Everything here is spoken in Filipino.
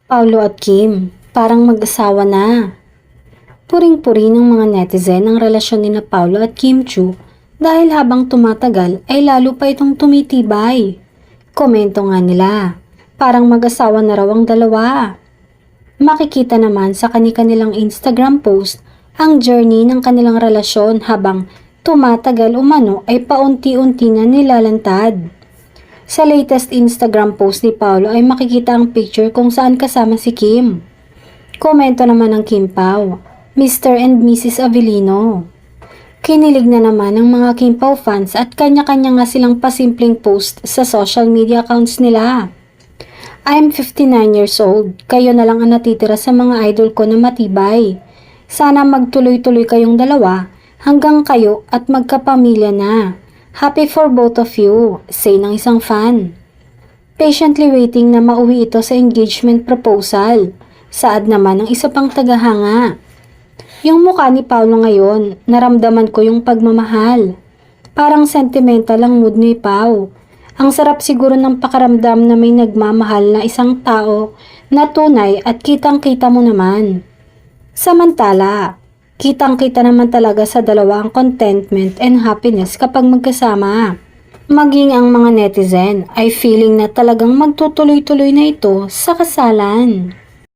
Paolo at Kim, parang mag-asawa na. Puring-puri ng mga netizen ang relasyon ni na Paolo at Kim Chu dahil habang tumatagal ay lalo pa itong tumitibay. Komento nga nila, parang mag-asawa na raw ang dalawa. Makikita naman sa kani-kanilang Instagram post ang journey ng kanilang relasyon habang tumatagal umano ay paunti-unti na nilalantad. Sa latest Instagram post ni Paolo ay makikita ang picture kung saan kasama si Kim. Komento naman ng Kim Pao, Mr. and Mrs. Avellino. Kinilig na naman ng mga Kim Pao fans at kanya-kanya nga silang pasimpleng post sa social media accounts nila. I'm 59 years old, kayo na lang ang natitira sa mga idol ko na matibay. Sana magtuloy-tuloy kayong dalawa hanggang kayo at magkapamilya na. Happy for both of you, say ng isang fan. Patiently waiting na mauwi ito sa engagement proposal. Saad naman ng isa pang tagahanga. Yung mukha ni Paolo ngayon, naramdaman ko yung pagmamahal. Parang sentimental ang mood ni Pao. Ang sarap siguro ng pakaramdam na may nagmamahal na isang tao na tunay at kitang-kita mo naman. Samantala, kitang-kita naman talaga sa dalawa ang contentment and happiness kapag magkasama. Maging ang mga netizen ay feeling na talagang magtutuloy-tuloy na ito sa kasalan.